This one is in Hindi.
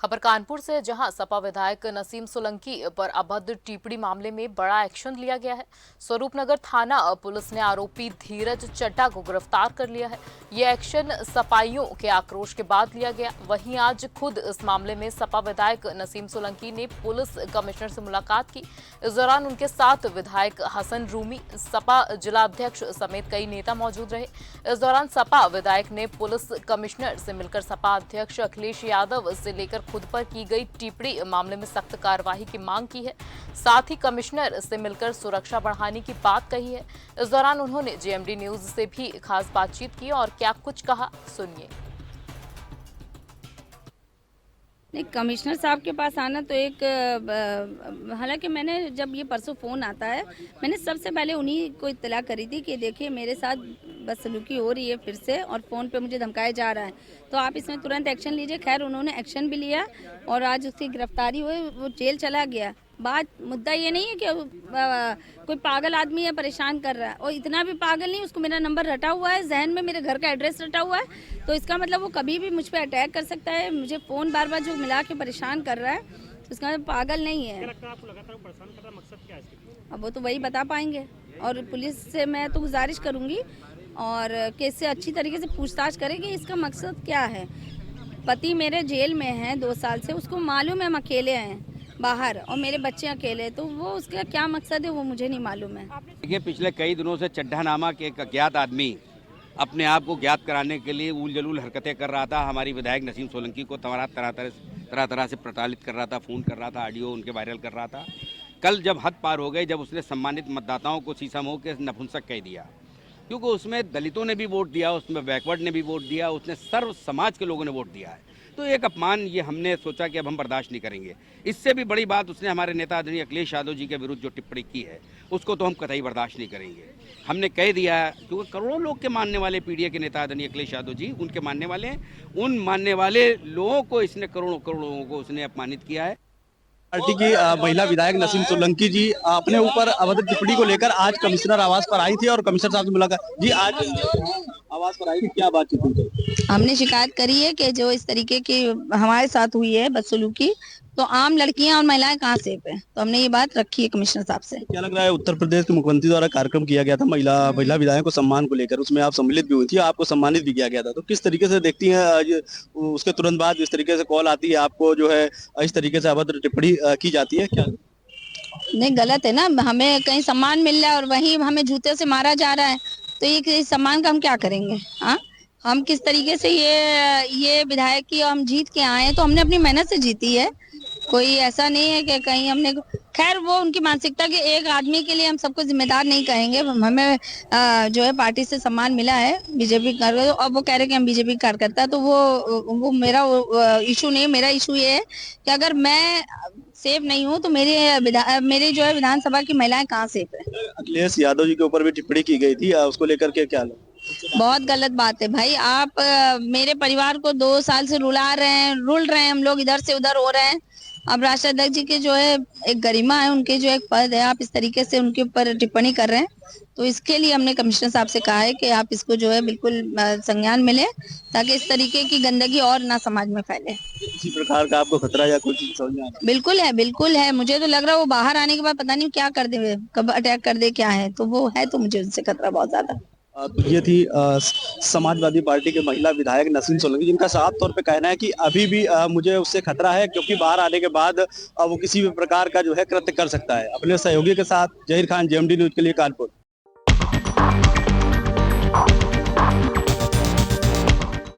खबर कानपुर से, जहां सपा विधायक नसीम सोलंकी पर अभद्र टिप्पणी मामले में बड़ा एक्शन लिया गया है। स्वरूपनगर थाना पुलिस ने आरोपी धीरज चड्ढा को गिरफ्तार कर लिया है। ये एक्शन सपाइयों के आक्रोश के बाद लिया गया। वहीं आज खुद इस मामले में सपा विधायक नसीम सोलंकी ने पुलिस कमिश्नर से मुलाकात की। इस दौरान उनके साथ विधायक हसन रूमी, सपा जिला अध्यक्ष समेत कई नेता मौजूद रहे। इस दौरान सपा विधायक ने पुलिस कमिश्नर से मिलकर सपा अध्यक्ष अखिलेश यादव से लेकर खुद पर की गई टिप्पणी मामले में सख्त कार्रवाई की मांग की है। साथ ही कमिश्नर से मिलकर सुरक्षा बढ़ाने की बात कही है। इस दौरान उन्होंने जेएमडी न्यूज से भी खास बातचीत की और क्या कुछ कहा, सुनिए। नहीं, कमिश्नर साहब के पास आना तो एक हालांकि मैंने जब ये परसों फ़ोन आता है, मैंने सबसे पहले उन्हीं को इत्तला करी थी कि देखिए मेरे साथ बदसलूकी हो रही है फिर से और फ़ोन पे मुझे धमकाया जा रहा है, तो आप इसमें तुरंत एक्शन लीजिए। खैर उन्होंने एक्शन भी लिया और आज उसकी गिरफ्तारी हुई, वो जेल चला गया। मुद्दा ये नहीं है कि कोई पागल आदमी है परेशान कर रहा है, और इतना भी पागल नहीं, उसको मेरा नंबर रटा हुआ है, जहन में मेरे घर का एड्रेस रटा हुआ है, तो इसका मतलब वो कभी भी मुझ पर अटैक कर सकता है। मुझे फ़ोन बार बार जो मिला के परेशान कर रहा है, तो इसका मतलब पागल नहीं है। आपको लगातार परेशान कर रहा है, मकसद क्या है इसके? अब वो तो वही बता पाएंगे, और पुलिस से मैं तो गुजारिश करूँगी और कि इससे अच्छी तरीके से पूछताछ करें कि इसका मकसद क्या है। पति मेरे जेल में है 2 साल से, उसको मालूम है हम अकेले हैं बाहर और मेरे बच्चे अकेले, तो वो उसका क्या मकसद है वो मुझे नहीं मालूम है। देखिए, पिछले कई दिनों से चड्ढा नामक एक अज्ञात आदमी अपने आप को ज्ञात कराने के लिए उल जलूल हरकतें कर रहा था। हमारी विधायक नसीम सोलंकी को तरह तरह से प्रताड़ित कर रहा था, फ़ोन कर रहा था, ऑडियो उनके वायरल कर रहा था। कल जब हद पार हो गई, जब उसने सम्मानित मतदाताओं को शीशा मोह के नपुंसक कह दिया, क्योंकि उसमें दलितों ने भी वोट दिया, उसमें बैकवर्ड ने भी वोट दिया, उसने सर्व समाज के लोगों ने वोट दिया है, तो एक अपमान ये हमने सोचा कि अब हम बर्दाश्त नहीं करेंगे। इससे भी बड़ी बात, उसने हमारे नेता आदरणीय अखिलेश यादव जी के विरुद्ध जो टिप्पणी की है, उसको तो हम कतई बर्दाश्त नहीं करेंगे। हमने कह दिया है, क्योंकि करोड़ों लोग के मानने वाले पीडीए के नेता आदरणीय अखिलेश यादव जी, उनके मानने वाले, उन मानने वाले लोगों को इसने करोड़ों करोड़ों लोगों को उसने अपमानित किया है। पार्टी की महिला विधायक नसीम सोलंकी जी अपने ऊपर अभद्र टिप्पणी को लेकर आज कमिश्नर आवास पर आई थी और कमिश्नर साहब से मुलाकात जी आज आवास पर आई थी, क्या बातचीत हुई? हमने शिकायत करी है कि जो इस तरीके की हमारे साथ हुई है बदसलूकी, तो आम लड़कियां और महिलाएं कहाँ सेफ है, तो हमने ये बात रखी है कमिश्नर साहब से। क्या लग रहा है, उत्तर प्रदेश के मुख्यमंत्री द्वारा कार्यक्रम किया गया था महिला विधायक को सम्मान को लेकर, उसमें आप सम्मिलित भी हुई थी, आपको सम्मानित भी किया गया था, तो किस तरीके से देखती हैं आज उसके तुरंत बाद इस तरीके से कॉल आती है आपको, जो है इस तरीके से अभद्र टिप्पणी की जाती है? क्या नहीं, गलत है ना, हमें कहीं सम्मान मिल रहा है और वहीं हमें जूते से मारा जा रहा है, तो ये सम्मान का हम क्या करेंगे? हाँ, हम किस तरीके से ये विधायक की हम जीत के आए हैं, तो हमने अपनी मेहनत से जीती है, कोई ऐसा नहीं है कि कहीं हमने। खैर वो उनकी मानसिकता के एक आदमी के लिए हम सबको जिम्मेदार नहीं कहेंगे। हमें जो है पार्टी से सम्मान मिला है बीजेपी कार्यकर्ता, अब वो कह रहे हैं कि हम बीजेपी कार्यकर्ता, तो वो मेरा इशू नहीं है। मेरा इशू ये है कि अगर मैं सेफ नहीं हूँ तो मेरे जो है विधानसभा की महिलाएं कहाँ सेफ है? अखिलेश यादव जी के ऊपर भी टिप्पणी की गई थी, उसको लेकर के क्या बहुत गलत बात है भाई। आप मेरे परिवार को 2 साल से रुल रहे हैं, हम लोग इधर से उधर हो रहे हैं। अब राष्ट्राध्यक्ष जी के जो है एक गरिमा है, उनके जो एक पद है, आप इस तरीके से उनके ऊपर टिप्पणी कर रहे हैं, तो इसके लिए हमने कमिश्नर साहब से कहा है कि आप इसको जो है बिल्कुल संज्ञान में लें, ताकि इस तरीके की गंदगी और ना समाज में फैले। किसी प्रकार का आपको खतरा या कुछ समझ में आ रहा है? बिल्कुल है। मुझे तो लग रहा है वो बाहर आने के बाद पता नहीं क्या कर दे, कब अटैक कर दे, क्या है, तो वो है, तो मुझे उनसे खतरा बहुत ज्यादा। तो ये थी समाजवादी पार्टी के महिला विधायक नसीम सोलंकी, जिनका साफ तौर पे कहना है कि अभी भी मुझे उससे खतरा है, क्योंकि बाहर आने के बाद वो किसी भी प्रकार का जो है कृत्य कर सकता है। अपने सहयोगी के साथ जहीर खान, जेएमडी न्यूज के लिए कानपुर।